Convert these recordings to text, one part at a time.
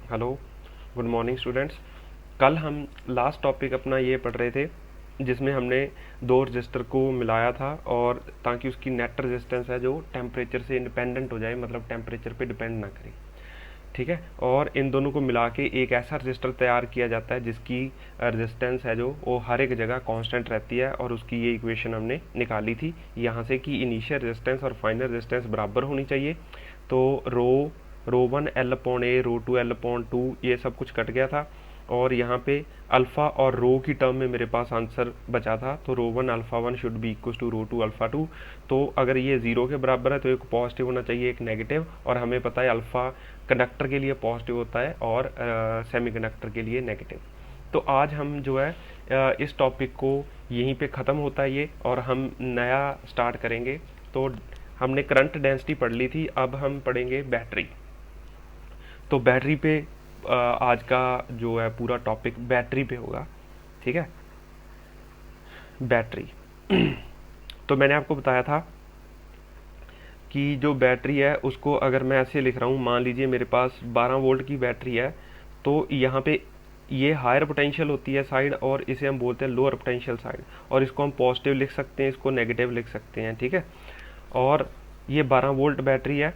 Hello, good morning students. कल हम last topic अपना ये पढ़ रहे थे जिसमें हमने दो रजिस्टर को मिलाया था और ताकि उसकी नेट रेजिस्टेंस है जो टेम्परेचर से इंडिपेंडेंट हो जाए, मतलब टेम्परेचर पे डिपेंड ना करे। ठीक है, और इन दोनों को मिला के एक ऐसा रजिस्टर तैयार किया जाता है जिसकी रेजिस्टेंस है जो वो हर एक जगह कांस्टेंट रहती है, और उसकी ये इक्वेशन हमने निकाली थी यहाँ से कि इनिशियल रेजिस्टेंस और फाइनल रेजिस्टेंस बराबर होनी चाहिए। तो रो one L upon A, rho two L upon two, ये सब कुछ कट गया था और यहाँ पे अल्फ़ा और रो की टर्म में मेरे पास आंसर बचा था। तो रो one alpha one should be equal to row two alpha two. तो अगर ये ज़ीरो के बराबर है तो एक पॉजिटिव होना चाहिए, एक नेगेटिव, और हमें पता है अल्फ़ा कंडक्टर के लिए पॉजिटिव होता है और सेमीकंडक्टर के लिए नेगेटिव। तो आज हम जो है इस टॉपिक को यहीं पे ख़त्म होता है ये, और हम नया स्टार्ट करेंगे। तो हमने करंट डेंसिटी पढ़ ली थी, अब हम पढ़ेंगे बैटरी। तो बैटरी पे आज का जो है पूरा टॉपिक बैटरी पे होगा। ठीक है, बैटरी। तो मैंने आपको बताया था कि जो बैटरी है उसको अगर मैं ऐसे लिख रहा हूँ, मान लीजिए मेरे पास 12 वोल्ट की बैटरी है, तो यहाँ पे ये हायर पोटेंशियल होती है साइड और इसे हम बोलते हैं लोअर पोटेंशियल साइड, और इसको हम पॉजिटिव लिख सकते हैं, इसको नेगेटिव लिख सकते हैं। ठीक है, और ये 12 वोल्ट बैटरी है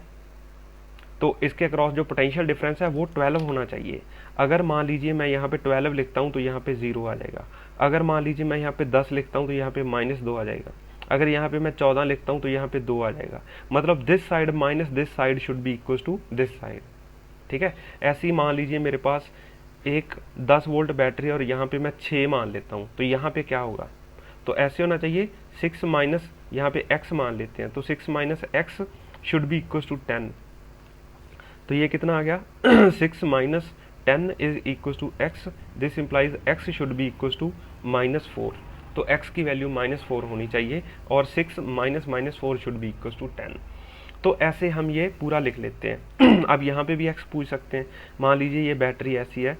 तो इसके अक्रॉस जो पोटेंशियल डिफरेंस है वो 12 होना चाहिए। अगर मान लीजिए मैं यहाँ पे 12 लिखता हूँ तो यहाँ पे 0 आ जाएगा। अगर मान लीजिए मैं यहाँ पे 10 लिखता हूँ तो यहाँ पे -2 आ जाएगा। अगर यहाँ पे मैं 14 लिखता हूँ तो यहाँ पे 2 आ जाएगा। मतलब this side minus this side should be equal to this side. ठीक है, ऐसे ही मान लीजिए मेरे पास एक 10 वोल्ट बैटरी और यहाँ पे मैं 6 मान लेता हूँ, तो यहाँ पे क्या होगा? तो ऐसे होना चाहिए 6 माइनस, यहाँ पे x मान लेते हैं, तो 6 minus x should be equal to 10। तो ये कितना आ गया? 6 minus 10 is equal to x. This implies x should be equal to -4। तो x की वैल्यू -4 होनी चाहिए और 6 minus -4 should be equal to 10। तो ऐसे हम ये पूरा लिख लेते हैं। अब यहाँ पे भी x पूछ सकते हैं। मान लीजिए ये बैटरी ऐसी है,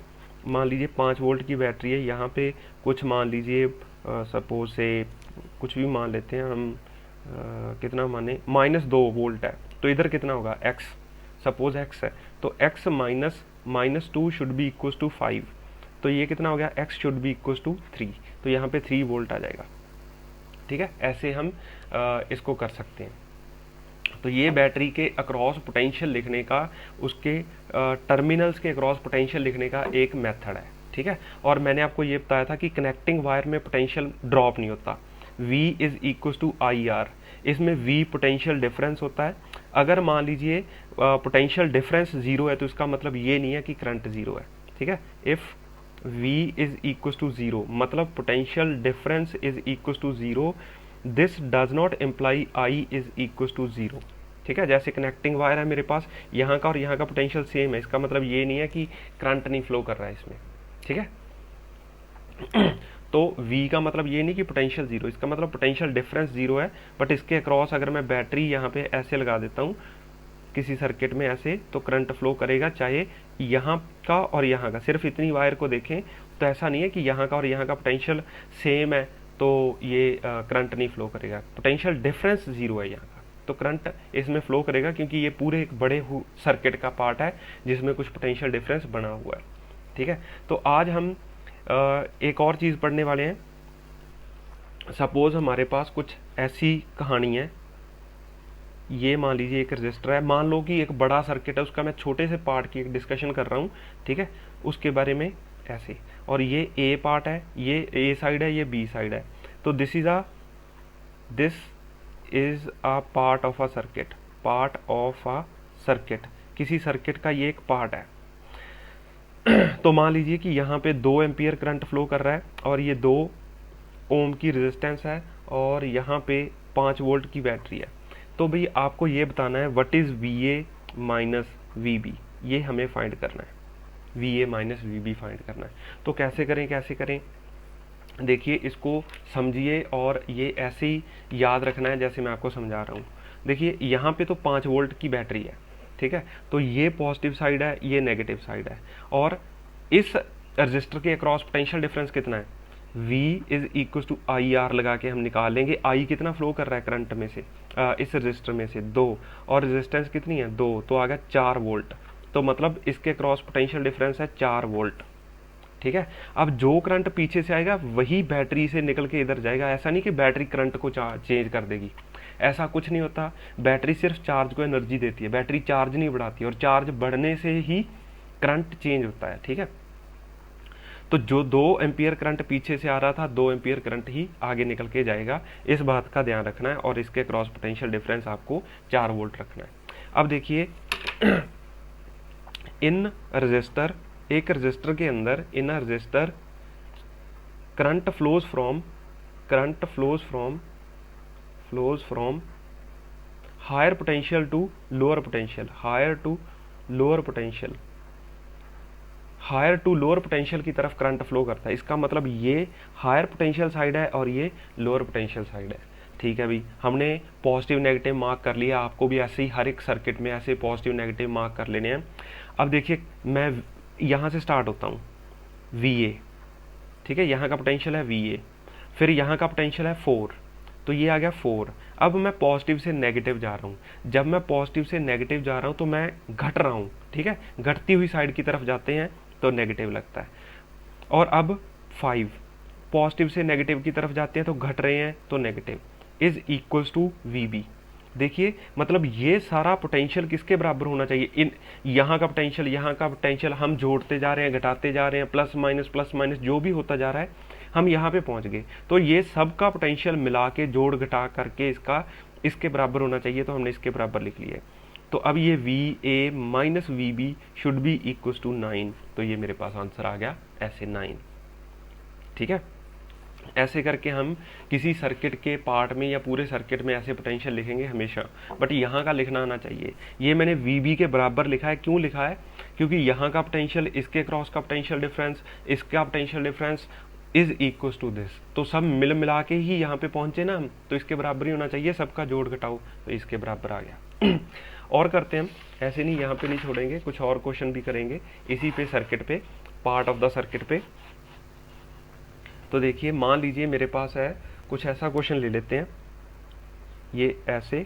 मान लीजिए 5 वोल्ट की बैटरी है, यहाँ पे कुछ मान लीजिए सपोज से कुछ भी मान लेते हैं हम, कितना माने, -2 वोल्ट है, तो इधर कितना होगा? x, सपोज x है, तो x minus -2 should be equal to 5। तो ये कितना हो गया? x should be equal to 3। तो यहाँ पे 3 वोल्ट आ जाएगा। ठीक है, ऐसे हम इसको कर सकते हैं। तो ये बैटरी के अक्रॉस पोटेंशियल लिखने का, उसके टर्मिनल्स के अक्रॉस पोटेंशियल लिखने का एक मेथड है। ठीक है, और मैंने आपको ये बताया था कि कनेक्टिंग वायर में पोटेंशियल ड्रॉप नहीं होता। V is equal to I R, इसमें V पोटेंशियल डिफरेंस होता है। अगर मान लीजिए पोटेंशियल डिफरेंस 0 है तो इसका मतलब ये नहीं है कि करंट 0 है। ठीक है, if V is equal to 0 मतलब potential difference is equal to 0, this does not imply I is equal to 0। ठीक है, जैसे कनेक्टिंग वायर है मेरे पास, यहाँ का और यहाँ का पोटेंशियल सेम है, इसका मतलब ये नहीं है कि करंट नहीं फ्लो कर रहा है इसमें। ठीक है, तो V का मतलब ये नहीं कि पोटेंशियल 0, इसका मतलब पोटेंशियल डिफरेंस 0 है। बट इसके अक्रॉस अगर मैं बैटरी यहाँ पे ऐसे लगा देता हूँ किसी सर्किट में ऐसे, तो करंट फ्लो करेगा, चाहे यहाँ का और यहाँ का। सिर्फ इतनी वायर को देखें तो ऐसा नहीं है कि यहाँ का और यहाँ का पोटेंशियल सेम है तो ये करंट नहीं फ्लो करेगा। पोटेंशियल डिफरेंस 0 है यहाँ का, तो करंट इसमें फ्लो करेगा, क्योंकि ये पूरे एक बड़े सर्किट का पार्ट है जिसमें कुछ पोटेंशियल डिफरेंस बना हुआ है। ठीक है, तो आज हम एक और चीज़ पढ़ने वाले हैं। सपोज हमारे पास कुछ ऐसी कहानी है, ये मान लीजिए एक रजिस्टर है, मान लो कि एक बड़ा सर्किट है, उसका मैं छोटे से पार्ट की एक डिस्कशन कर रहा हूँ। ठीक है, उसके बारे में ऐसे, और ये ए पार्ट है, ये ए साइड है, ये बी साइड है। तो this is a part of a circuit, part of a circuit, किसी सर्किट का ये एक पार्ट है। तो मान लीजिए कि यहाँ पे 2 एम्पियर करंट फ्लो कर रहा है और ये 2 ओम की रेजिस्टेंस है और यहाँ पे 5 वोल्ट की बैटरी है। तो भाई आपको ये बताना है what is VA minus VB, ये हमें फाइंड करना है। VA माइनस VB फाइंड करना है। तो कैसे करें? देखिए, इसको समझिए और ये ऐसे ही याद रखना है जैसे मैं आपको समझा रहा हूँ। देखिए, यहाँ पे तो 5 वोल्ट की बैटरी है। ठीक है, तो ये पॉजिटिव साइड है, ये नेगेटिव साइड है, और इस रजिस्टर के अक्रॉस पोटेंशियल डिफरेंस कितना है? V is equal to I R लगा के हम निकाल लेंगे। I कितना फ्लो कर रहा है करंट में से, इस रजिस्टर में से 2, और रेजिस्टेंस कितनी है? 2, तो आ गया 4 वोल्ट। तो मतलब इसके क्रॉस पोटेंशियल डिफरेंस है 4 वोल्ट। ठीक है, अब जो करंट पीछे से आएगा वही बैटरी से निकल के इधर जाएगा। ऐसा नहीं कि बैटरी करंट को चेंज कर देगी, ऐसा कुछ नहीं होता। बैटरी सिर्फ चार्ज को एनर्जी देती है, बैटरी चार्ज नहीं बढ़ाती, और चार्ज बढ़ने से ही करंट चेंज होता है। ठीक है, तो जो 2 एम्पियर करंट पीछे से आ रहा था, 2 एम्पियर करंट ही आगे निकल के जाएगा, इस बात का ध्यान रखना है। और इसके क्रॉस पोटेंशियल डिफरेंस आपको 4 वोल्ट रखना है। अब देखिए इन रजिस्टर, एक रजिस्टर के अंदर, in resistor current flows from higher potential to lower potential, higher to lower potential की तरफ करंट फ्लो करता है। इसका मतलब ये हायर पोटेंशियल साइड है और ये लोअर पोटेंशियल साइड है। ठीक है भाई, हमने पॉजिटिव नेगेटिव मार्क कर लिया, आपको भी ऐसे ही हर एक सर्किट में ऐसे पॉजिटिव नेगेटिव मार्क कर लेने हैं। अब देखिए मैं यहाँ से स्टार्ट होता हूँ, VA, ठीक है, यहाँ का पोटेंशियल है VA, फिर यहाँ का पोटेंशियल है 4, तो ये आ गया 4। अब मैं पॉजिटिव से नेगेटिव जा रहा हूँ। जब मैं पॉजिटिव से नेगेटिव जा रहा हूँ तो मैं घट रहा हूँ। ठीक है, घटती हुई साइड की तरफ जाते हैं तो नेगेटिव लगता है। और अब 5 पॉजिटिव से नेगेटिव की तरफ जाते हैं तो घट रहे हैं तो negative, is equals to VB। देखिए मतलब ये सारा पोटेंशियल किसके बराबर होना चाहिए, इन यहाँ का पोटेंशियल, यहाँ का पोटेंशियल हम जोड़ते जा रहे हैं, घटाते जा रहे हैं, प्लस माइनस जो भी होता जा रहा है, हम यहाँ पे पहुँच गए। तो ये सब का पोटेंशियल मिला के जोड़ घटा करके इसके बराबर होना चाहिए, तो हमने इसके बराबर लिख लिया है। तो अब ये VA minus VB should be equals to 9, तो ये मेरे पास आंसर आ गया ऐसे 9। ठीक है, ऐसे करके हम किसी सर्किट के पार्ट में या पूरे सर्किट में ऐसे पोटेंशियल लिखेंगे हमेशा, बट यहाँ का लिखना आना चाहिए। ये मैंने VB के बराबर लिखा है, क्यों लिखा है, क्योंकि यहाँ का पोटेंशियल, इसके क्रॉस का पोटेंशियल डिफरेंस, इसका potential difference is equals to this, तो सब मिल मिला के ही यहाँ पे पहुँचे ना हम, तो इसके बराबर ही होना चाहिए, सबका जोड़ घटाओ तो इसके बराबर आ गया। और करते हैं हम, ऐसे नहीं, यहाँ पे नहीं छोड़ेंगे, कुछ और क्वेश्चन भी करेंगे इसी पे सर्किट पे, पार्ट ऑफ द सर्किट पे। तो देखिए मान लीजिए मेरे पास है कुछ ऐसा क्वेश्चन ले लेते हैं, ये ऐसे,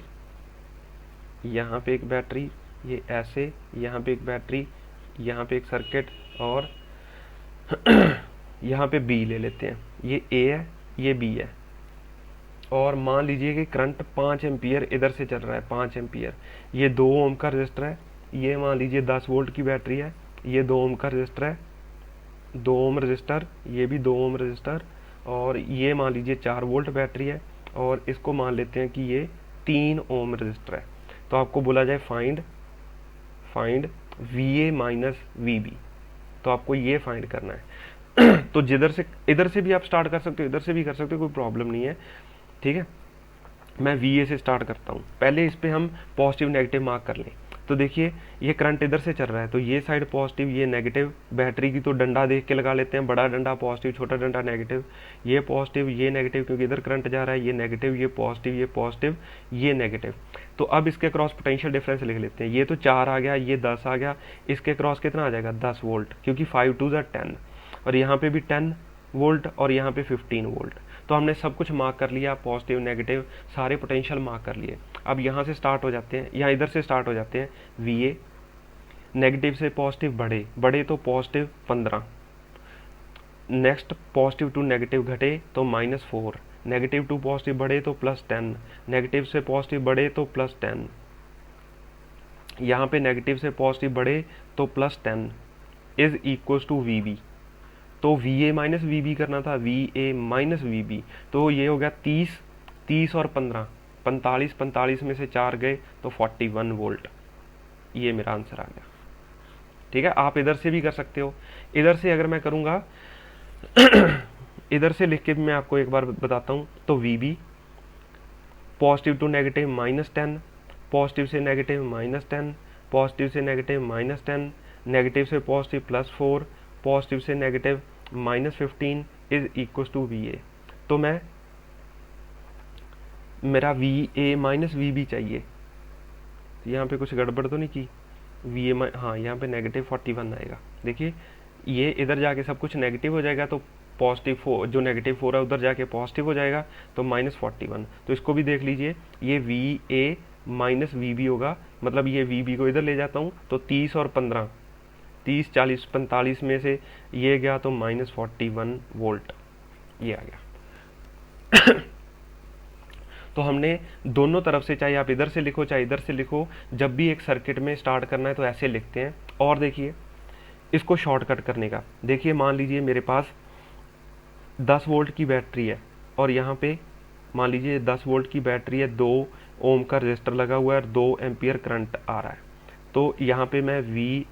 यहाँ पे एक बैटरी, ये ऐसे, यहाँ पे एक बैटरी, यहाँ पे एक सर्किट, और यहाँ पे B ले लेते हैं, ये A है, ये B है, और मान लीजिए कि करंट 5 एम्पियर इधर से चल रहा है, 5 एम्पियर, ये 2 ओम का रजिस्टर है, ये मान लीजिए 10 वोल्ट की बैटरी है, ये 2 ओम का रजिस्टर है, 2 ओम रजिस्टर, ये भी 2 ओम रजिस्टर, और ये मान लीजिए 4 वोल्ट बैटरी है, और इसको मान लेते हैं कि ये 3 ओम रजिस्टर है। तो आपको बोला जाए फाइंड VA माइनस VB, तो आपको ये फाइंड करना है। तो जिधर से, इधर से भी आप स्टार्ट कर सकते हो, इधर से भी कर सकते हो, कोई प्रॉब्लम नहीं है। ठीक है, मैं VA से स्टार्ट करता हूँ, पहले इस पे हम पॉजिटिव नेगेटिव मार्क कर लें। तो देखिए ये करंट इधर से चल रहा है, तो ये साइड पॉजिटिव, ये नेगेटिव, बैटरी की तो डंडा देख के लगा लेते हैं, बड़ा डंडा पॉजिटिव, छोटा डंडा नेगेटिव, ये पॉजिटिव, ये नेगेटिव, क्योंकि इधर करंट जा रहा है, ये नेगेटिव, ये पॉजिटिव, ये पॉजिटिव, ये नेगेटिव। तो अब इसके क्रॉस पोटेंशियल डिफरेंस लिख लेते हैं, ये तो 4 आ गया, ये 10 आ गया, इसके क्रॉस कितना आ जाएगा, 10 वोल्ट, क्योंकि 5 2 10, और यहाँ पे भी 10 वोल्ट, और यहाँ पे 15 वोल्ट। तो हमने सब कुछ मार्क कर लिया, पॉजिटिव नेगेटिव सारे पोटेंशियल मार्क कर लिए। अब यहाँ से स्टार्ट हो जाते हैं, या इधर से स्टार्ट हो जाते हैं, VA, नेगेटिव से पॉजिटिव बढ़े तो positive 15, next positive to negative घटे तो -4, नेगेटिव टू पॉजिटिव बढ़े तो +10, नेगेटिव से पॉजिटिव बढ़े तो +10, यहाँ पे नेगेटिव से पॉजिटिव बढ़े तो +10 इज इक्वल्स टू VB। तो VA माइनस VB करना था, VA माइनस VB, तो ये हो गया 30 और 15, 45 में से 4 गए तो 41 वोल्ट, ये मेरा आंसर आ गया। ठीक है, आप इधर से भी कर सकते हो। इधर से अगर मैं करूँगा इधर से लिख के मैं आपको एक बार बताता हूँ, तो VB positive to negative -10, positive से नेगेटिव -10, पॉजिटिव से नेगेटिव -10, नेगेटिव से पॉजिटिव +4, पॉजिटिव से negative -15 is equal to VA। तो मेरा VA माइनस VB चाहिए, यहाँ पे कुछ गड़बड़ तो नहीं की, VA हाँ यहाँ पे -41 आएगा। देखिए ये इधर जाके सब कुछ नेगेटिव हो जाएगा, तो पॉजिटिव 4, जो नेगेटिव 4 है उधर जाके पॉजिटिव हो जाएगा, तो -41। तो इसको भी देख लीजिए, ये VA माइनस वी बी होगा, मतलब ये वी बी को इधर ले जाता हूँ तो 30 और 15, 30 40 45 में से ये गया तो -41 वोल्ट ये आ गया। तो हमने दोनों तरफ से, चाहे आप इधर से लिखो चाहे इधर से लिखो, जब भी एक सर्किट में स्टार्ट करना है तो ऐसे लिखते हैं। और देखिए इसको शॉर्टकट करने का, देखिए मान लीजिए मेरे पास 10 वोल्ट की बैटरी है और यहाँ पे मान लीजिए 10 वोल्ट की बैटरी है, 2 ओम का रजिस्टर लगा हुआ है और 2 एम्पियर करंट आ रहा है। तो यहाँ पे मैं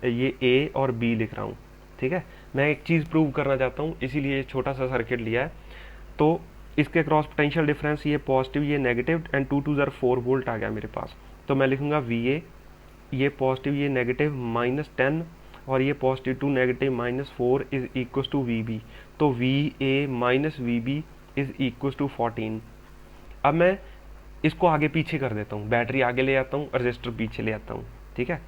ये ए और बी लिख रहा हूँ, ठीक है। मैं एक चीज़ प्रूव करना चाहता हूँ, इसीलिए छोटा सा सर्किट लिया है। तो इसके क्रॉस पोटेंशियल डिफरेंस, ये पॉजिटिव ये नेगेटिव, एंड 2 2 4 वोल्ट आ गया मेरे पास। तो मैं लिखूँगा वी ए, ये पॉजिटिव ये नेगेटिव -10 और ये positive to negative -4 is equal to V B. तो V A minus V B is equal to 14। अब मैं इसको आगे पीछे कर देता हूँ, बैटरी आगे ले आता हूँ, रजिस्टर पीछे ले आता हूँ, ठीक है।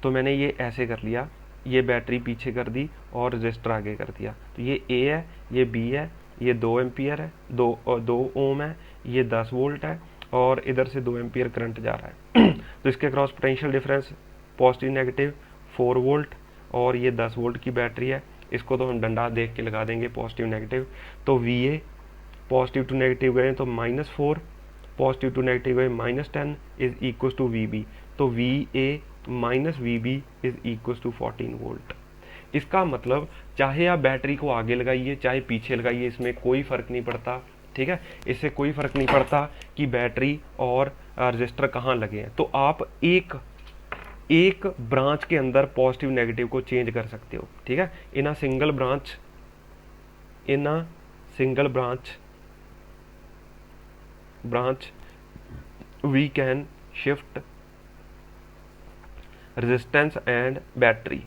तो मैंने ये ऐसे कर लिया, ये बैटरी पीछे कर दी और रजिस्टर आगे कर दिया। तो ये ए है, ये बी है, ये 2 एम्पियर है, 2 ओम है, ये 10 वोल्ट है और इधर से 2 एम्पियर करंट जा रहा है। तो इसके cross potential difference positive negative 4 volt और ये 10 वोल्ट की बैटरी है। इसको तो हम डंडा देख के लगा देंगे पॉजिटिव नेगेटिव। तो V A positive to negative गए तो -4, पॉजिटिव टू नेगेटिव गए -10 is equal to V B. तो V A minus V B is equal to 14 volt. इसका मतलब चाहे आप बैटरी को आगे लगाइए चाहे पीछे लगाइए, इसमें कोई फ़र्क नहीं पड़ता, ठीक है। इससे कोई फ़र्क नहीं पड़ता कि बैटरी और रजिस्टर कहाँ लगे हैं। तो आप एक ब्रांच के अंदर पॉजिटिव नेगेटिव को चेंज कर सकते हो, ठीक है। In a single branch we can shift resistance and battery.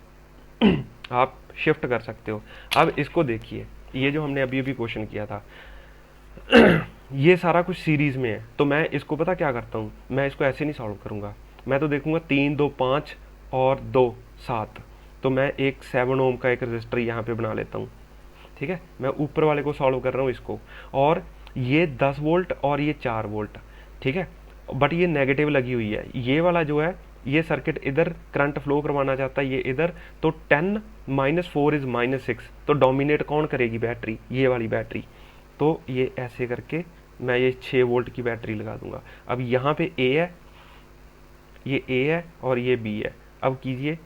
आप शिफ्ट कर सकते हो। अब इसको देखिए, ये जो हमने अभी अभी क्वेश्चन किया था ये सारा कुछ सीरीज में है। तो मैं इसको पता क्या करता हूँ, मैं इसको ऐसे नहीं सॉल्व करूँगा, मैं तो देखूंगा 3 2 5 और 2 7। तो मैं एक 7 ओम का एक रजिस्टर यहाँ पे बना लेता हूँ, ठीक है। मैं ऊपर वाले को सॉल्व कर रहा हूँ इसको, और ये 10 वोल्ट और ये 4 वोल्ट, ठीक है। बट ये नेगेटिव लगी हुई है, ये वाला जो है ये सर्किट इधर करंट फ्लो करवाना चाहता है, ये इधर। तो 10 -4 इज -6। तो डोमिनेट कौन करेगी, बैटरी, ये वाली बैटरी। तो ये ऐसे करके मैं ये 6 वोल्ट की बैटरी लगा दूंगा। अब यहाँ पे ए है, ये ए है और ये बी है। अब कीजिए,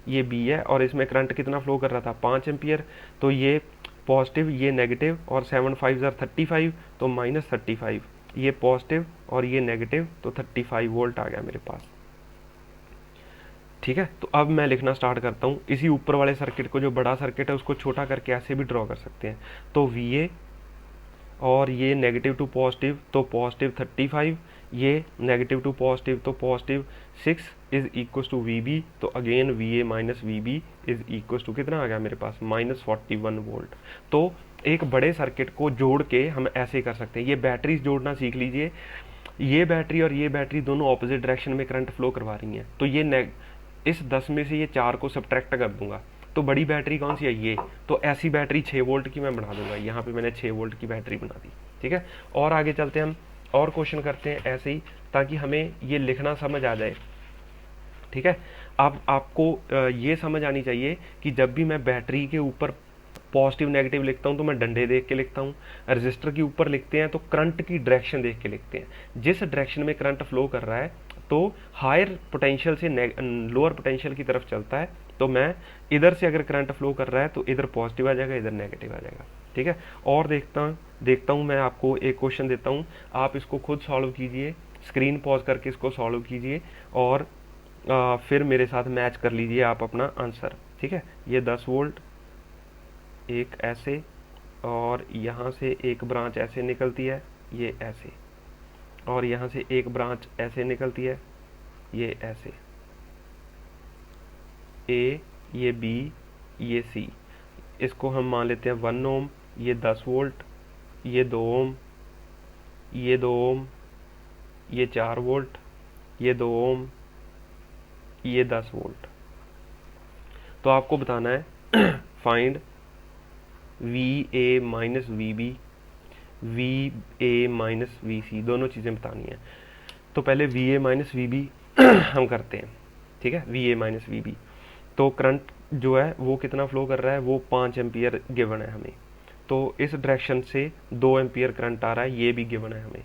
ये बी है और इसमें करंट कितना फ्लो कर रहा था, 5 एम्पियर। तो ये पॉजिटिव ये नेगेटिव और 7 5 35, तो -35। ये पॉजिटिव और ये नेगेटिव, तो 35 वोल्ट आ गया मेरे पास, ठीक है। तो अब मैं लिखना स्टार्ट करता हूँ। इसी ऊपर वाले सर्किट को, जो बड़ा सर्किट है, उसको छोटा करके ऐसे भी ड्रॉ कर सकते हैं। तो वी ए और ये नेगेटिव टू पॉजिटिव, तो पॉजिटिव 35, ये नेगेटिव टू पॉजिटिव, तो positive 6 is equal to V B. तो again V A minus V B is equal to कितना आ गया मेरे पास, -41 वोल्ट। तो एक बड़े सर्किट को जोड़ के हम ऐसे कर सकते हैं। ये बैटरीज जोड़ना सीख लीजिए, ये बैटरी और ये बैटरी दोनों ऑपोजिट डायरेक्शन में करंट फ्लो करवा रही हैं। तो ये इस 10 में से ये 4 को सब्ट्रैक्ट कर दूंगा। तो बड़ी बैटरी कौन सी है, ये। तो ऐसी बैटरी 6 वोल्ट की मैं बना दूंगा। यहाँ पे मैंने 6 वोल्ट की बैटरी बना दी, ठीक है। और आगे चलते हैं हम, और क्वेश्चन करते हैं ऐसे ही, ताकि हमें ये लिखना समझ आ जाए, ठीक है। अब आपको ये समझ आनी चाहिए कि जब भी मैं बैटरी के ऊपर पॉजिटिव नेगेटिव लिखता हूँ तो मैं डंडे देख के लिखता हूँ, रजिस्टर के ऊपर लिखते हैं तो करंट की डायरेक्शन देख के लिखते हैं। जिस डायरेक्शन में करंट फ्लो कर रहा है तो हायर पोटेंशियल से लोअर पोटेंशियल की तरफ चलता है। तो मैं इधर से अगर करंट फ्लो कर रहा है तो इधर पॉजिटिव आ जाएगा, इधर नेगेटिव आ जाएगा, ठीक है। और देखता हूँ मैं आपको एक क्वेश्चन देता हूँ, आप इसको खुद सॉल्व कीजिए, स्क्रीन पॉज करके इसको सॉल्व कीजिए और फिर मेरे साथ मैच कर लीजिए आप अपना आंसर, ठीक है। ये 10 वोल्ट एक ऐसे, और यहाँ से एक ब्रांच ऐसे निकलती है, ये ऐसे, और यहाँ से एक ब्रांच ऐसे निकलती है, ये ऐसे, ए, ये बी, ये सी। इसको हम मान लेते हैं 1 ओम, ये 10 वोल्ट, ये 2 ओम, ये 2 ओम, ये 4 वोल्ट, ये 2 ओम, ये 10 वोल्ट। तो आपको बताना है find V A minus V B, V A minus V C, दोनों चीज़ें बतानी है। तो पहले V A minus V B हम करते हैं, ठीक है। V A minus V B, तो करंट जो है वो कितना फ्लो कर रहा है, वो 5 एम्पियर गिवन है हमें। तो इस डायरेक्शन से 2 एम्पियर करंट आ रहा है, ये भी गिवन है हमें,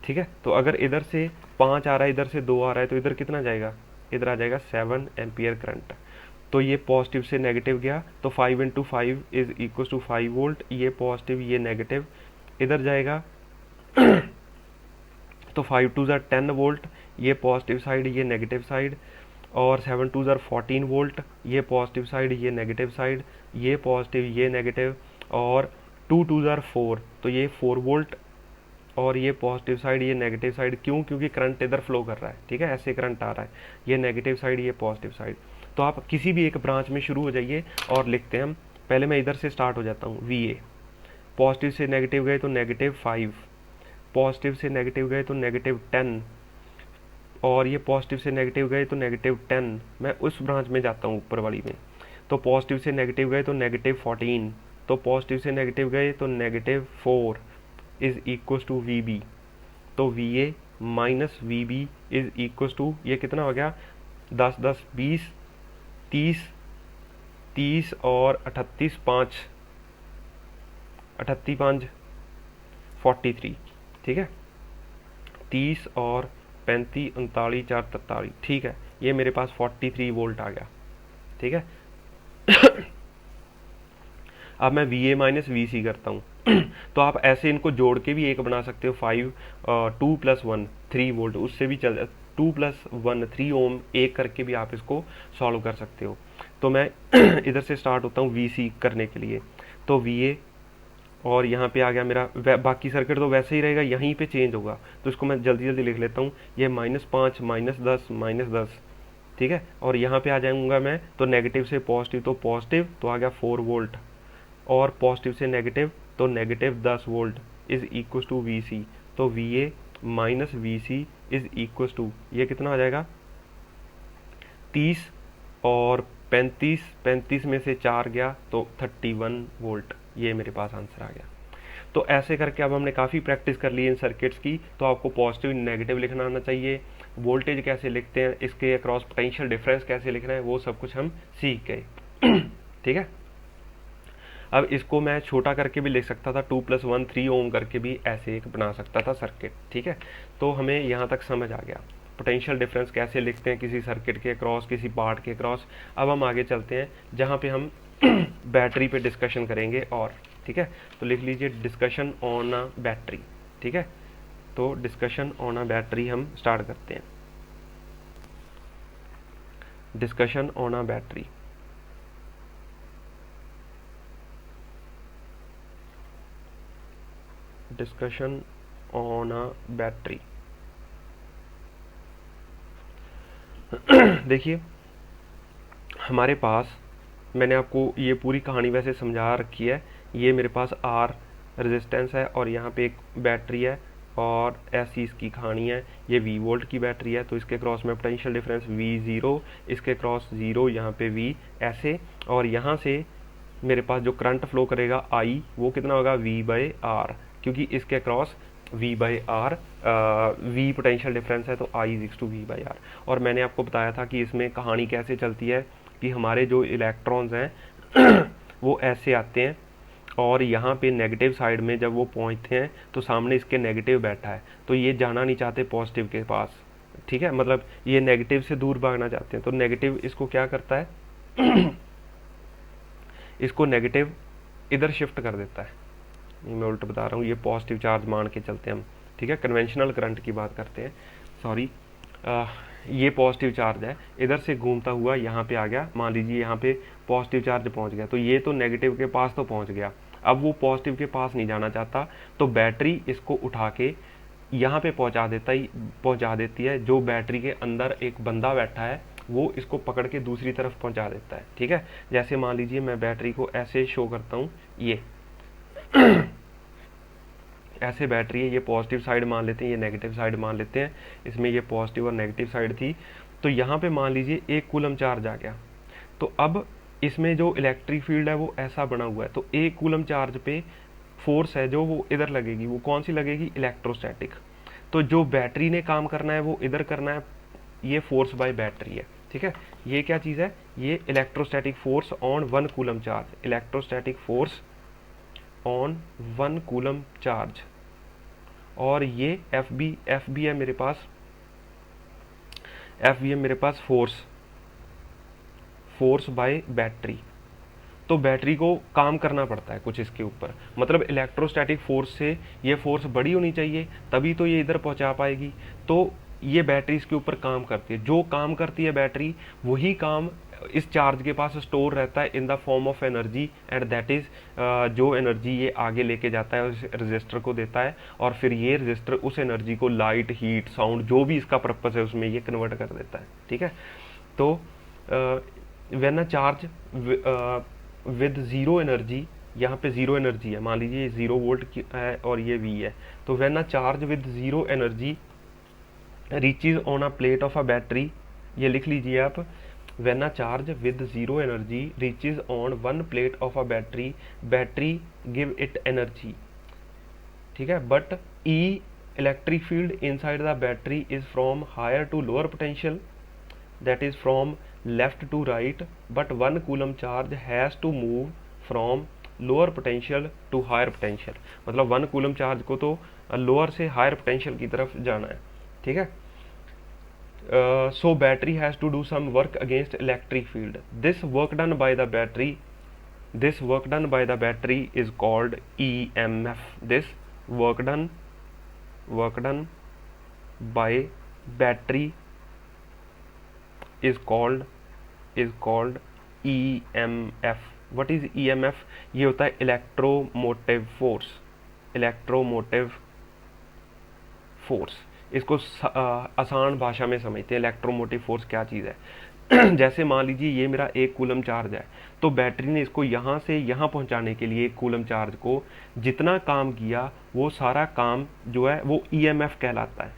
ठीक है। तो अगर इधर से 5 आ रहा है, इधर से 2 आ रहा है, तो इधर कितना जाएगा, इधर आ जाएगा 7 एम्पियर करंट। तो ये पॉजिटिव से नेगेटिव गया, तो 5 into 5 is equal to 5 volt, ये पॉजिटिव ये नेगेटिव, इधर जाएगा तो 5 टू ज़ार 10 वोल्ट, ये पॉजिटिव साइड ये नेगेटिव साइड, और 7 टू ज़ार 14 वोल्ट, ये पॉजिटिव साइड ये नेगेटिव साइड, ये पॉजिटिव ये नेगेटिव, और 2 टू ज़ार 4, तो ये 4 वोल्ट, और ये पॉजिटिव साइड ये नेगेटिव साइड। क्यों? क्योंकि करंट इधर फ्लो कर रहा है, ठीक है, ऐसे करंट आ रहा है, ये नेगेटिव साइड ये पॉजिटिव साइड। तो आप किसी भी एक ब्रांच में शुरू हो जाइए और लिखते हैं हम। पहले मैं इधर से स्टार्ट हो जाता हूँ, वी ए, पॉजिटिव से नेगेटिव गए तो -5, पॉजिटिव से नेगेटिव गए तो -10, और ये पॉजिटिव से नेगेटिव गए तो -10। मैं उस ब्रांच में जाता हूँ ऊपर वाली में, तो पॉजिटिव से नेगेटिव गए तो -14, तो पॉजिटिव से नेगेटिव गए तो -4 is equal to V B. तो V A minus V B is equal to, ये कितना हो गया, 10 10 20 30 30 और 38 5 38 5 43, ठीक है, 30 और 35 39 4 43, ठीक है, ये मेरे पास 43 वोल्ट आ गया, ठीक है। अब मैं वी ए माइनस वी सी करता हूँ तो आप ऐसे इनको जोड़ के भी एक बना सकते हो, 5 2 + 1 3 वोल्ट, उससे भी चल 2 + 1 3 ओम, एक करके भी आप इसको सॉल्व कर सकते हो। तो मैं इधर से स्टार्ट होता हूँ वी सी करने के लिए, तो वी ए, और यहाँ पे आ गया मेरा, बाकी सर्किट तो वैसे ही रहेगा, यहीं पे चेंज होगा, तो इसको मैं जल्दी जल्दी लिख लेता हूँ। ये -5 -10 -10, ठीक है, और यहाँ पे आ जाऊँगा मैं, तो नेगेटिव से पॉजिटिव तो पॉजिटिव, तो आ गया 4 वोल्ट, और पॉजिटिव से नेगेटिव तो -10 volt is equal to V C. तो V A minus V C is equal to, ये कितना आ जाएगा, 30 और 35, 35 में से 4 गया तो 31 वोल्ट, ये मेरे पास आंसर आ गया। तो ऐसे करके अब हमने काफ़ी प्रैक्टिस कर ली इन सर्किट्स की। तो आपको पॉजिटिव नेगेटिव लिखना आना चाहिए, वोल्टेज कैसे लिखते हैं, इसके अक्रॉस पोटेंशियल डिफरेंस कैसे लिखना है, वो सब कुछ हम सीख गए। ठीक है, अब इसको मैं छोटा करके भी लिख सकता था, 2 + 1 3 ओम करके भी ऐसे एक बना सकता था सर्किट, ठीक है। तो हमें यहाँ तक समझ आ गया पोटेंशियल डिफरेंस कैसे लिखते हैं किसी सर्किट के अक्रॉस, किसी पार्ट के अक्रॉस। अब हम आगे चलते हैं जहाँ पे हम बैटरी पे डिस्कशन करेंगे, और ठीक है, तो लिख लीजिए डिस्कशन ऑन अ बैटरी, ठीक है। तो डिस्कशन ऑन अ बैटरी हम स्टार्ट करते हैं। Discussion on a battery, discussion on a battery. देखिए हमारे पास, मैंने आपको ये पूरी कहानी वैसे समझा रखी है। ये मेरे पास आर रेजिस्टेंस है और यहाँ पे एक बैटरी है, और ऐसी इसकी कहानी है। ये V वोल्ट की बैटरी है, तो इसके क्रॉस में पोटेंशियल डिफरेंस V0, इसके क्रॉस 0, यहाँ पे V ऐसे, और यहाँ से मेरे पास जो करंट फ्लो करेगा I, वो कितना होगा V/R, क्योंकि इसके cross V/R, V potential difference है, तो I = V/R। और मैंने आपको बताया था कि इसमें कहानी कैसे चलती है कि हमारे जो इलेक्ट्रॉन्स हैं वो ऐसे आते हैं, और यहाँ पे नेगेटिव साइड में जब वो पहुँचते हैं तो सामने इसके नेगेटिव बैठा है, तो ये जाना नहीं चाहते पॉजिटिव के पास, ठीक है, मतलब ये नेगेटिव से दूर भागना चाहते हैं। तो नेगेटिव इसको क्या करता है इसको नेगेटिव इधर शिफ्ट कर देता है। मैं उल्टा बता रहा हूँ, ये पॉजिटिव चार्ज मान के चलते हैं हम, ठीक है, कन्वेंशनल करंट की बात करते हैं, सॉरी। ये पॉजिटिव चार्ज है, इधर से घूमता हुआ यहाँ पे आ गया, मान लीजिए यहाँ पे पॉजिटिव चार्ज पहुँच गया, तो ये तो नेगेटिव के पास तो पहुँच गया, अब वो पॉजिटिव के पास नहीं जाना चाहता, तो बैटरी इसको उठा के यहाँ पे पहुँचा देती है। जो बैटरी के अंदर एक बंदा बैठा है वो इसको पकड़ के दूसरी तरफ पहुँचा देता है, ठीक है। जैसे मान लीजिए मैं बैटरी को ऐसे शो करता हूँ, ये ऐसे बैटरी है, ये पॉजिटिव साइड मान लेते हैं, ये नेगेटिव साइड मान लेते हैं, इसमें ये पॉजिटिव और नेगेटिव साइड थी। तो यहाँ पे मान लीजिए 1 कूलम चार्ज आ गया, तो अब इसमें जो इलेक्ट्रिक फील्ड है वो ऐसा बना हुआ है, तो 1 कूलम चार्ज पे फोर्स है जो वो इधर लगेगी, वो कौन सी लगेगी, इलेक्ट्रोस्टैटिक। तो जो बैटरी ने काम करना है वो इधर करना है, ये फोर्स बाय बैटरी है, ठीक है। ये क्या चीज़ है, ये electrostatic force on 1 coulomb charge, electrostatic force on 1 coulomb charge. और ये एफ बी है मेरे पास, एफ बी है मेरे पास फोर्स बाय बैटरी। तो बैटरी को काम करना पड़ता है कुछ इसके ऊपर, मतलब इलेक्ट्रोस्टैटिक फोर्स से ये फोर्स बड़ी होनी चाहिए, तभी तो ये इधर पहुंचा पाएगी। तो ये बैटरी इसके ऊपर काम करती है, जो काम करती है बैटरी वही काम इस चार्ज के पास स्टोर रहता है in the form of energy, and that is जो एनर्जी ये आगे लेके जाता है उस रजिस्टर को देता है, और फिर ये रजिस्टर उस एनर्जी को लाइट, हीट, साउंड, जो भी इसका पर्पस है उसमें ये कन्वर्ट कर देता है, ठीक है। तो when a charge with zero energy, यहाँ पे ज़ीरो एनर्जी है, मान लीजिए ये 0 वोल्ट की है और ये V है, तो when a charge with zero energy reaches on a plate of a battery, ये लिख लीजिए आप, when a charge with zero energy reaches on one plate of a battery, battery give it energy, ठीक है। But E electric field inside the battery is from higher to lower potential, that is from left to right, but 1 coulomb charge has to move from lower potential to higher potential, मतलब 1 coulomb charge को तो lower से higher potential की तरफ जाना है, ठीक है। So battery has to do some work against electric field. This work done by the battery is called EMF. This work done by battery is called EMF. What is EMF? ये होता है electromotive force. इसको आसान भाषा में समझते हैं, electromotive force क्या चीज़ है। जैसे मान लीजिए ये मेरा 1 कूलम चार्ज है, तो बैटरी ने इसको यहाँ से यहाँ पहुँचाने के लिए 1 कूलम चार्ज को जितना काम किया वो सारा काम जो है वो EMF कहलाता है।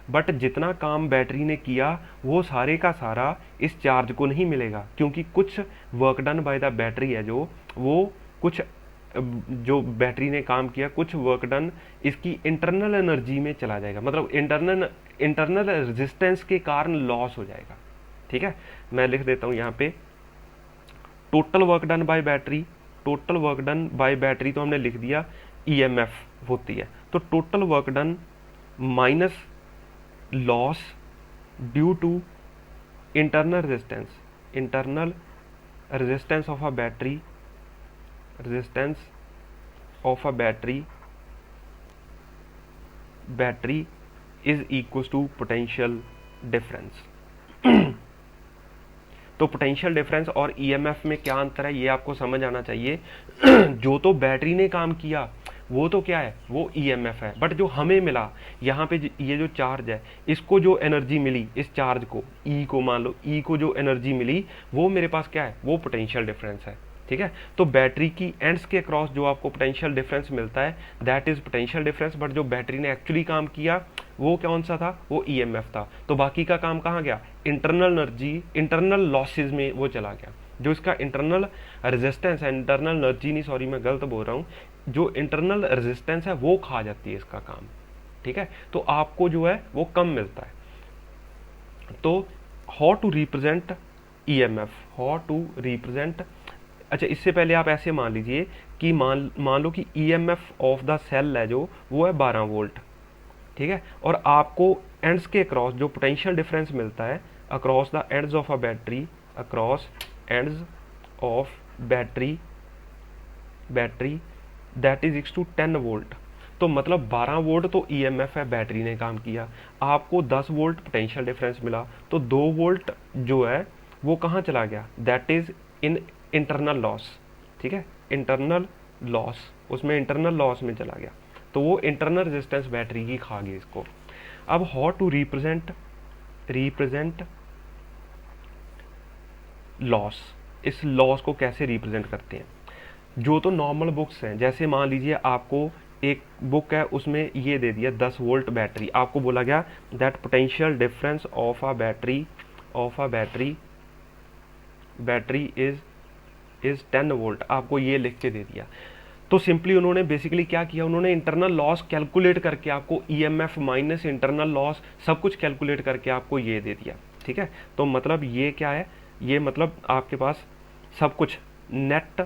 बट जितना काम बैटरी ने किया वो सारे का सारा इस चार्ज को नहीं मिलेगा, क्योंकि कुछ work done by the battery है जो वो कुछ जो बैटरी ने काम किया, कुछ वर्क डन इसकी इंटरनल एनर्जी में चला जाएगा, मतलब इंटरनल रेजिस्टेंस के कारण लॉस हो जाएगा, ठीक है। मैं लिख देता हूँ यहाँ पे total work done by battery, total work done by battery तो हमने लिख दिया EMF होती है, तो total work done minus loss due to internal resistance of a battery is equal to potential difference. तो पोटेंशियल डिफरेंस और EMF में क्या अंतर है ये आपको समझ आना चाहिए। जो तो बैटरी ने काम किया वो तो क्या है, वो EMF है, बट जो हमें मिला यहाँ पे ये जो चार्ज है इसको जो एनर्जी मिली, इस चार्ज को E को मान लो, E को जो एनर्जी मिली वो मेरे पास क्या है, वो पोटेंशियल डिफरेंस है, ठीक है। तो बैटरी की एंड्स के अक्रॉस जो आपको पोटेंशियल डिफरेंस मिलता है that is potential difference, but जो बैटरी ने एक्चुअली काम किया वो कौन सा था, वो EMF था। तो बाकी का काम कहाँ गया, इंटरनल एनर्जी, इंटरनल लॉसेज में वो चला गया। जो इसका इंटरनल रेजिस्टेंस है, इंटरनल एनर्जी नहीं, सॉरी मैं गलत बोल रहा हूँ, जो इंटरनल रेजिस्टेंस है वो खा जाती है इसका काम, ठीक है। तो आपको जो है वो कम मिलता है। तो how to represent EMF, how to represent, अच्छा इससे पहले आप ऐसे मान लीजिए कि मान लो कि EMF ऑफ द सेल है जो वो है 12 वोल्ट, ठीक है, और आपको एंड्स के अक्रॉस जो पोटेंशियल डिफरेंस मिलता है across the ends of a battery, across ends of battery that is equal to 10 volt. तो मतलब 12 वोल्ट तो EMF है, बैटरी ने काम किया, आपको 10 वोल्ट पोटेंशियल डिफरेंस मिला, तो 2 वोल्ट जो है वो कहाँ चला गया, that is in internal loss, ठीक है, इंटरनल लॉस, उसमें इंटरनल लॉस में चला गया, तो वो इंटरनल रेजिस्टेंस बैटरी की खा गई इसको। अब हाउ टू रिप्रेजेंट लॉस, इस लॉस को कैसे रिप्रेजेंट करते हैं। जो तो नॉर्मल बुक्स हैं, जैसे मान लीजिए आपको एक बुक है उसमें ये दे दिया 10 वोल्ट बैटरी, आपको बोला गया that potential difference of a battery is 10 volt, आपको ये लिख के दे दिया। तो सिंपली उन्होंने बेसिकली क्या किया, उन्होंने इंटरनल लॉस कैलकुलेट करके आपको ईएमएफ माइनस इंटरनल लॉस सब कुछ कैलकुलेट करके आपको ये दे दिया। ठीक है, तो मतलब ये क्या है, ये मतलब आपके पास सब कुछ नेट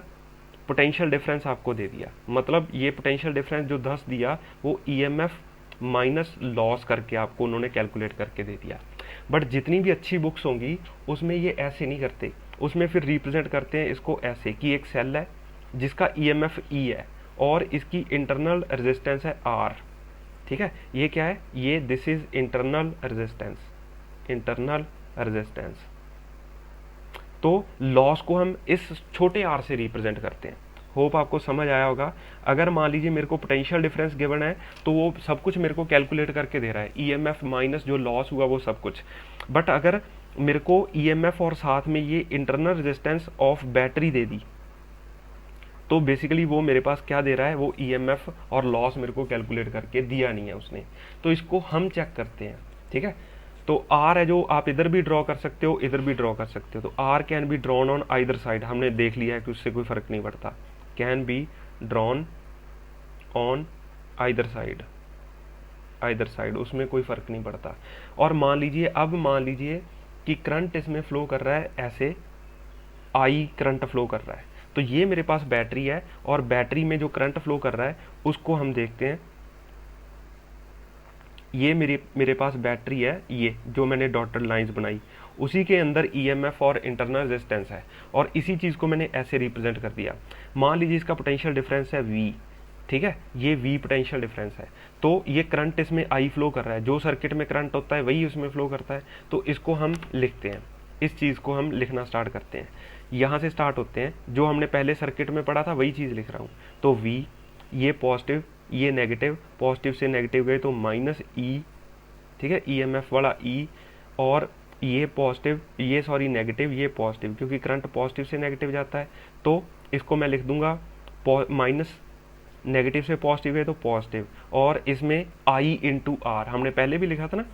पोटेंशियल डिफरेंस आपको दे दिया। मतलब ये पोटेंशियल डिफरेंस जो 10 दिया वो ईएमएफ माइनस लॉस करके आपको उन्होंने कैलकुलेट करके दे दिया। बट जितनी भी अच्छी बुक्स होंगी उसमें ये ऐसे नहीं करते, उसमें फिर रिप्रेजेंट करते हैं इसको ऐसे कि एक सेल है जिसका ईएमएफ ई है और इसकी इंटरनल रेजिस्टेंस है आर। ठीक है, ये क्या है, ये this is internal resistance, internal resistance. तो लॉस को हम इस छोटे आर से रिप्रेजेंट करते हैं। होप आपको समझ आया होगा। अगर मान लीजिए मेरे को पोटेंशियल डिफरेंस गिवन है तो वो सब कुछ मेरे को कैलकुलेट करके दे रहा है, ईएमएफ माइनस जो लॉस हुआ वो सब कुछ। बट अगर मेरे को ईएमएफ और साथ में ये इंटरनल रेजिस्टेंस ऑफ बैटरी दे दी तो बेसिकली वो मेरे पास क्या दे रहा है, वो ईएमएफ और लॉस मेरे को कैलकुलेट करके दिया नहीं है उसने। तो इसको हम चेक करते हैं। ठीक है, तो आर है जो आप इधर भी ड्रॉ कर सकते हो, इधर भी ड्रॉ कर सकते हो। तो R can be drawn on either side, हमने देख लिया है कि उससे कोई फर्क नहीं पड़ता। Can be drawn on either side, either side उसमें कोई फर्क नहीं पड़ता। और मान लीजिए, अब मान लीजिए कि करंट इसमें फ्लो कर रहा है ऐसे, आई करंट फ्लो कर रहा है। तो ये मेरे पास बैटरी है और बैटरी में जो करंट फ्लो कर रहा है उसको हम देखते हैं। ये मेरे पास बैटरी है, ये जो मैंने डॉटेड लाइंस बनाई उसी के अंदर ईएमएफ और इंटरनल रेजिस्टेंस है और इसी चीज़ को मैंने ऐसे रिप्रेजेंट कर दिया। मान लीजिए इसका पोटेंशियल डिफरेंस है V। ठीक है, ये V पोटेंशियल डिफरेंस है। तो ये करंट इसमें I फ्लो कर रहा है, जो सर्किट में करंट होता है वही उसमें फ्लो करता है। तो इसको हम लिखते हैं, इस चीज़ को हम लिखना स्टार्ट करते हैं। यहाँ से स्टार्ट होते हैं, जो हमने पहले सर्किट में पढ़ा था वही चीज़ लिख रहा हूँ। तो V, ये पॉजिटिव, ये नेगेटिव, पॉजिटिव से नेगेटिव गए तो माइनस ई। ठीक है, ईएमएफ वाला ई, और ये पॉजिटिव, ये सॉरी नेगेटिव, ये पॉजिटिव, क्योंकि करंट पॉजिटिव से नेगेटिव जाता है। तो इसको मैं लिख दूंगा माइनस, नेगेटिव से पॉजिटिव है तो पॉजिटिव, और इसमें आई इंटू आर हमने पहले भी लिखा था ना,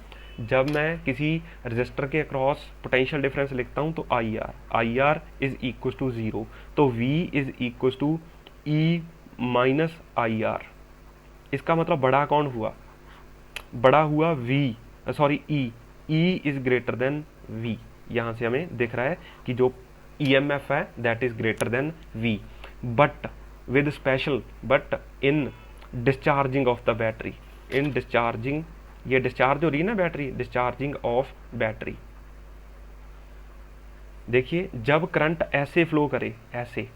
जब मैं किसी रजिस्टर के अक्रॉस पोटेंशियल डिफरेंस लिखता हूँ तो I R is equal to 0। तो V is equal to E minus I R. इसका मतलब बड़ा कौन हुआ, बड़ा हुआ V, sorry E is greater than V। यहाँ से हमें दिख रहा है कि जो EMF है that is greater than V, but with special, but in discharging of the battery, in discharging, ये डिस्चार्ज हो रही है ना बैटरी, डिस्चार्जिंग ऑफ बैटरी। देखिए जब करंट ऐसे फ्लो करे, ऐसे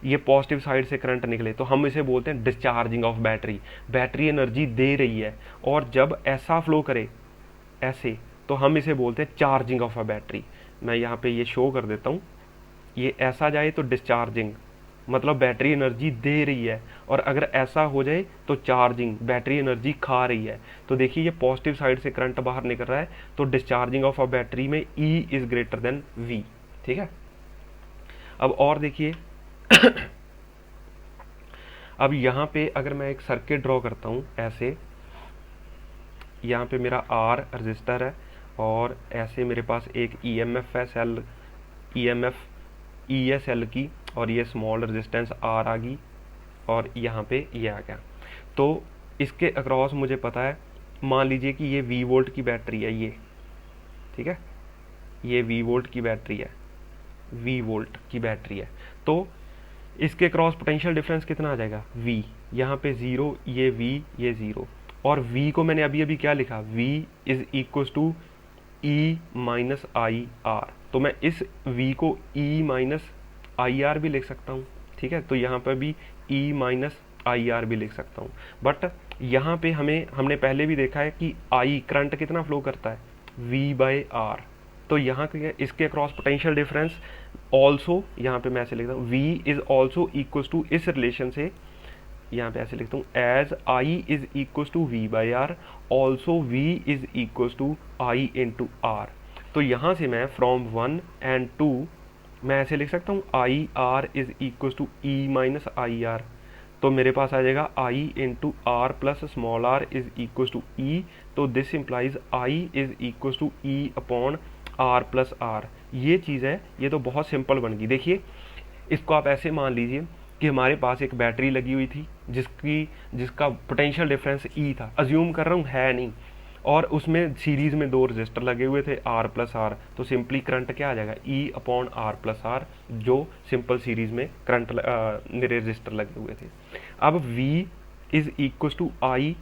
ये पॉजिटिव साइड से करंट निकले तो हम इसे बोलते हैं discharging of battery, battery energy दे रही है। और जब ऐसा फ्लो करे ऐसे तो हम इसे बोलते हैं चार्जिंग ऑफ अ बैटरी। मैं यहाँ पे ये शो कर देता हूँ, ये ऐसा जाए तो डिस्चार्जिंग, मतलब बैटरी एनर्जी दे रही है, और अगर ऐसा हो जाए तो चार्जिंग, बैटरी एनर्जी खा रही है। तो देखिए ये पॉजिटिव साइड से करंट बाहर निकल रहा है तो डिस्चार्जिंग ऑफ अ बैटरी में E is greater than V। ठीक है, अब और देखिए अब यहाँ पे अगर मैं एक सर्किट ड्रॉ करता हूँ ऐसे, यहाँ पे मेरा R रजिस्टर है और ऐसे मेरे पास एक EMF है, सेल EMF E है सेल की, और ये स्मॉल रेजिस्टेंस R आ गई और यहाँ पे ये आ गया। तो इसके अक्रॉस मुझे पता है, मान लीजिए कि ये V वोल्ट की बैटरी है ये। ठीक है, ये V वोल्ट की बैटरी है, V वोल्ट की बैटरी है। तो इसके क्रॉस पोटेंशियल डिफरेंस कितना आ जाएगा, V, यहाँ पे 0, ये V, ये 0, और V को मैंने अभी अभी क्या लिखा, V is equal to E minus I R. तो मैं इस V को E माइनस आई आर भी लिख सकता हूँ। ठीक है, तो यहाँ पर भी E माइनस आई आर भी लिख सकता हूँ। बट यहाँ पे हमने पहले भी देखा है कि I करंट कितना फ्लो करता है, V बाई आर। तो यहाँ के इसके क्रॉस पोटेंशियल डिफरेंस ऑल्सो, यहाँ पे मैं ऐसे लिखता हूँ V is also equal to, इस रिलेशन से यहाँ पे ऐसे लिखता हूँ as I is equal to V by R, also V is equal to I into R. तो यहाँ से मैं फ्रॉम 1 and 2 मैं ऐसे लिख सकता हूँ I R is equal to E minus I R. तो मेरे पास आ जाएगा I into R plus small r is equal to E। तो this implies I is equal to E upon R plus R। ये चीज़ है, ये तो बहुत सिंपल बन गई। देखिए इसको आप ऐसे मान लीजिए कि हमारे पास एक बैटरी लगी हुई थी जिसका पोटेंशियल डिफरेंस ई था, अज्यूम कर रहा हूँ है नहीं, और उसमें सीरीज में 2 रजिस्टर लगे हुए थे आर प्लस आर, तो सिंपली करंट क्या आ जाएगा, E upon R plus R, जो सिंपल सीरीज में करंट रजिस्टर लगे हुए थे। अब V is equal to I,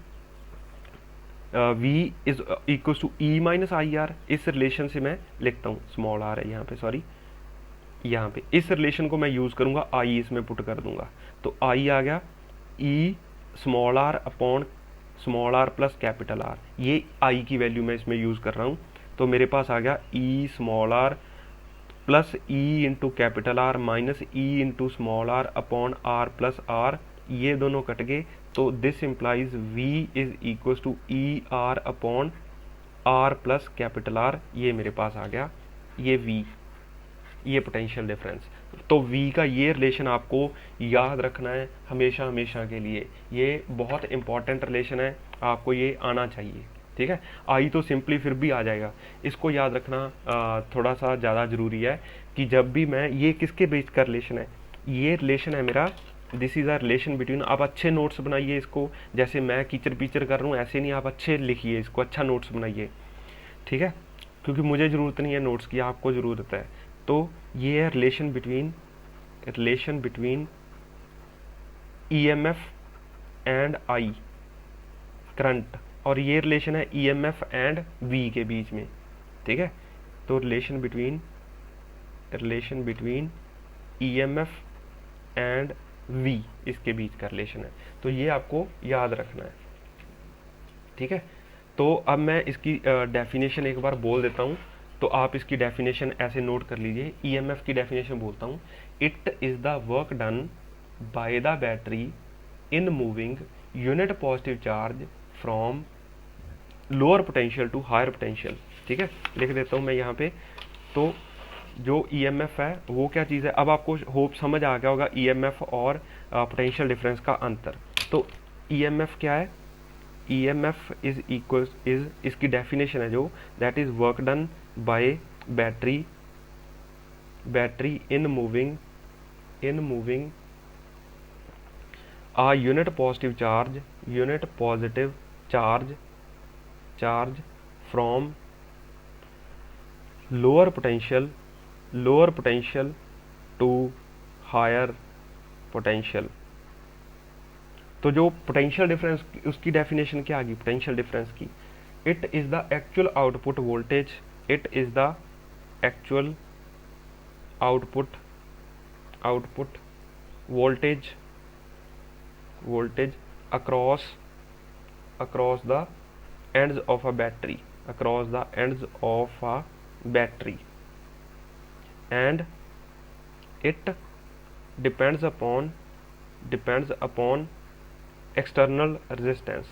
V is equal to E minus I R, इस रिलेशन से मैं लिखता हूँ, स्मॉल आर है यहाँ पे, सॉरी यहाँ पे इस रिलेशन को मैं यूज़ करूँगा, आई इसमें पुट कर दूंगा, तो आई आ गया E small R upon small R plus capital R, ये आई की वैल्यू मैं इसमें यूज़ कर रहा हूँ, तो मेरे पास आ गया E small R plus E into capital R minus E into small R upon R plus R, ये दोनों कट गए, तो this implies V is equal to E R upon R plus capital R, ये मेरे पास आ गया, ये V, ये पोटेंशियल डिफरेंस। तो V का ये रिलेशन आपको याद रखना है हमेशा हमेशा के लिए, ये बहुत इंपॉर्टेंट रिलेशन है, आपको ये आना चाहिए, ठीक है। आई तो सिंपली फिर भी आ जाएगा, इसको याद रखना थोड़ा सा ज़्यादा ज़रूरी है कि जब भी मैं, ये किसके बेस्ड का रिलेशन है, ये रिलेशन है मेरा, this is a relation between, आप अच्छे नोट्स बनाइए इसको, जैसे मैं कीचर पीचर कर रहा हूँ ऐसे नहीं, आप अच्छे लिखिए इसको, अच्छा नोट्स बनाइए, ठीक है, क्योंकि मुझे ज़रूरत नहीं है नोट्स की, आपको ज़रूरत है। तो ये है relation between EMF and I current, और ये रिलेशन है EMF एंड V के बीच में, ठीक है। तो relation between EMF and V, इसके बीच का रिलेशन है, तो ये आपको याद रखना है, ठीक है। तो अब मैं इसकी डेफिनेशन एक बार बोल देता हूँ, तो आप इसकी डेफिनेशन ऐसे नोट कर लीजिए। EMF की डेफिनेशन बोलता हूँ, it is the work done by the battery in moving unit positive charge from lower potential to higher potential, ठीक है, लिख देता हूँ मैं यहाँ पे। तो जो EMF है वो क्या चीज़ है, अब आपको होप समझ आ गया होगा EMF और पोटेंशियल डिफरेंस का अंतर। तो EMF क्या है, EMF इज इक्वल इज, इसकी डेफिनेशन है जो, that is work done by battery in moving a unit positive charge from lower potential to higher potential। तो जो पोटेंशियल डिफरेंस उसकी डेफिनेशन क्या आ गई पोटेंशियल डिफरेंस की, it is the actual output voltage across the ends of a battery, and it depends upon external resistance।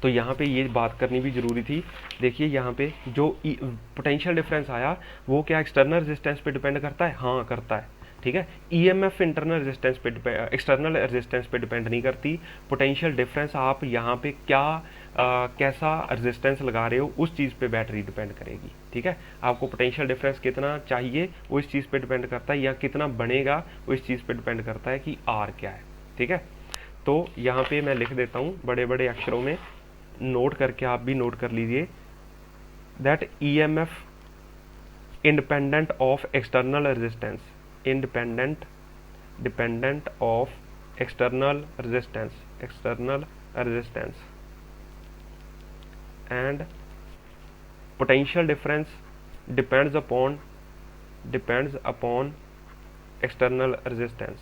तो यहाँ पे ये बात करनी भी ज़रूरी थी। देखिए यहाँ पे जो पोटेंशियल डिफरेंस आया वो क्या एक्सटर्नल रेजिस्टेंस पे डिपेंड करता है, हाँ करता है, ठीक है। EMF इंटरनल रेजिस्टेंस पे एक्सटर्नल रेजिस्टेंस पे डिपेंड नहीं करती। पोटेंशियल डिफरेंस आप यहाँ पे क्या कैसा रेजिस्टेंस लगा रहे हो उस चीज़ पे बैटरी डिपेंड करेगी, ठीक है। आपको पोटेंशियल डिफरेंस कितना चाहिए वो इस चीज़ पे डिपेंड करता है, या कितना बनेगा वो इस चीज़ पे डिपेंड करता है कि R क्या है, ठीक है। तो यहाँ पे मैं लिख देता हूँ बड़े बड़े अक्षरों में, नोट करके आप भी नोट कर लीजिए, that EMF independent of external resistance, dependent of external resistance and potential difference depends upon external resistance,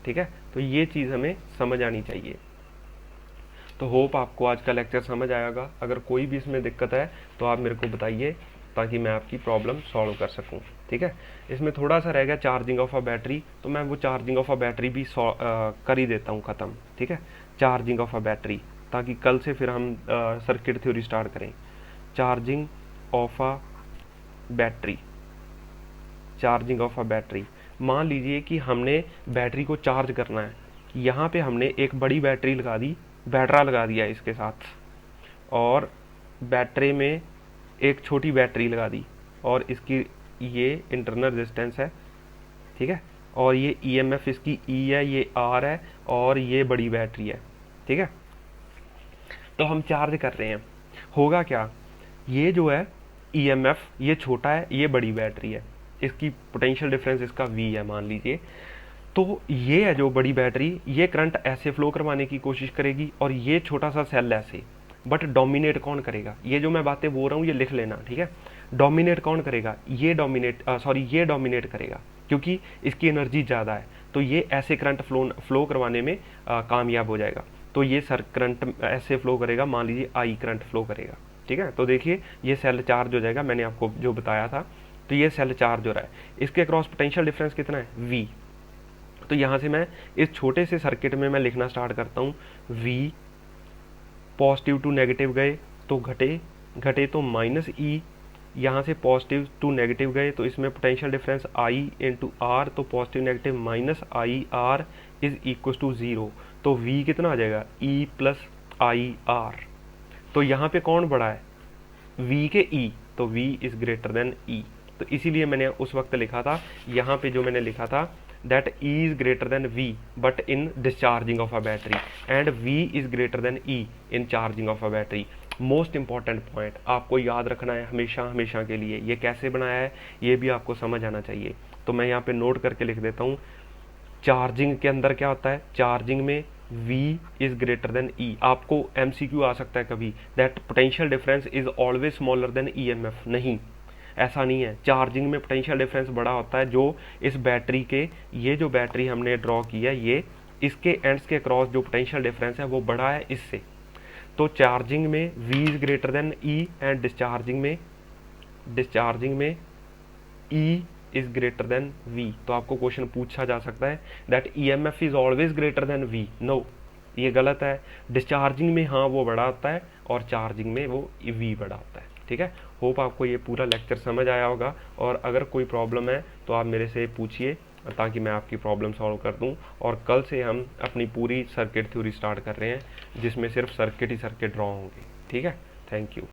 ठीक है। तो ये चीज़ हमें समझ आनी चाहिए। तो होप आपको आज का लेक्चर समझ आएगा। अगर कोई भी इसमें दिक्कत है तो आप मेरे को बताइए ताकि मैं आपकी प्रॉब्लम सॉल्व कर सकूं, ठीक है। इसमें थोड़ा सा रह गया चार्जिंग ऑफ अ बैटरी, तो मैं वो चार्जिंग ऑफ अ बैटरी भी कर ही देता हूँ ख़त्म, ठीक है। चार्जिंग ऑफ अ बैटरी, ताकि कल से फिर हम सर्किट थ्योरी स्टार्ट करें। चार्जिंग ऑफ अ बैटरी, मान लीजिए कि हमने बैटरी को चार्ज करना है, यहाँ पे हमने एक बड़ी बैटरी लगा दिया इसके साथ, और बैटरी में एक छोटी बैटरी लगा दी और इसकी ये इंटरनल रेजिस्टेंस है, ठीक है, और ये ईएमएफ इसकी ई है, ये आर है, और ये बड़ी बैटरी है, ठीक है। तो हम चार्ज कर रहे हैं, होगा क्या, ये जो है ईएमएफ ये छोटा है, ये बड़ी बैटरी है, इसकी पोटेंशियल डिफरेंस इसका वी है मान लीजिए। तो ये है जो बड़ी बैटरी, ये करंट ऐसे फ्लो करवाने की कोशिश करेगी और ये छोटा सा सेल ऐसे, बट डोमिनेट कौन करेगा, ये जो मैं बातें बोल रहा हूँ ये लिख लेना, ठीक है। डोमिनेट कौन करेगा, ये डोमिनेट करेगा, क्योंकि इसकी एनर्जी ज़्यादा है, तो ये ऐसे करंट फ्लो करवाने में कामयाब हो जाएगा। तो ये सर करंट ऐसे फ्लो करेगा, मान लीजिए आई करंट फ्लो करेगा, ठीक है। तो देखिए ये सेल चार्ज हो जाएगा, मैंने आपको जो बताया था, तो ये सेल चार्ज हो रहा है, इसके क्रॉस पोटेंशियल डिफरेंस कितना है, वी। तो यहाँ से मैं इस छोटे से सर्किट में मैं लिखना स्टार्ट करता हूँ, वी पॉजिटिव टू नेगेटिव गए तो घटे तो माइनस ई, यहाँ से पॉजिटिव टू नेगेटिव गए तो इसमें potential difference I into R, तो positive negative minus I R is equal to zero. तो वी कितना आ जाएगा, ई प्लस आई आर। तो यहाँ पे कौन बड़ा है, वी के ई, तो वी इज ग्रेटर देन ई। तो इसीलिए मैंने उस वक्त लिखा था, यहाँ पे जो मैंने लिखा था, that E is greater than V but in discharging of a battery and V is greater than E in charging of a battery। Most important point आपको याद रखना है हमेशा हमेशा के लिए, ये कैसे बनाया है ये भी आपको समझ आना चाहिए। तो मैं यहाँ पे नोट करके लिख देता हूँ, चार्जिंग के अंदर क्या होता है, चार्जिंग में V is greater than E। आपको MCQ आ सकता है कभी, that potential difference is always smaller than EMF, नहीं, ऐसा नहीं है। चार्जिंग में पोटेंशियल डिफरेंस बड़ा होता है, जो इस बैटरी के, ये जो बैटरी हमने ड्रॉ की है, ये इसके एंड्स के क्रॉस जो पोटेंशियल डिफरेंस है वो बड़ा है इससे। तो चार्जिंग में V is greater than E and discharging में E is greater than V। तो आपको क्वेश्चन पूछा जा सकता है that EMF is always greater than V, no, ये गलत है। डिस्चार्जिंग में हाँ वो बड़ा होता है और चार्जिंग में वो V बड़ा होता है, ठीक है। होप आपको ये पूरा लेक्चर समझ आया होगा, और अगर कोई प्रॉब्लम है तो आप मेरे से पूछिए ताकि मैं आपकी प्रॉब्लम सॉल्व कर दूं। और कल से हम अपनी पूरी सर्किट थ्योरी स्टार्ट कर रहे हैं, जिसमें सिर्फ सर्किट ही सर्किट ड्रॉ होंगे, ठीक है। Thank you.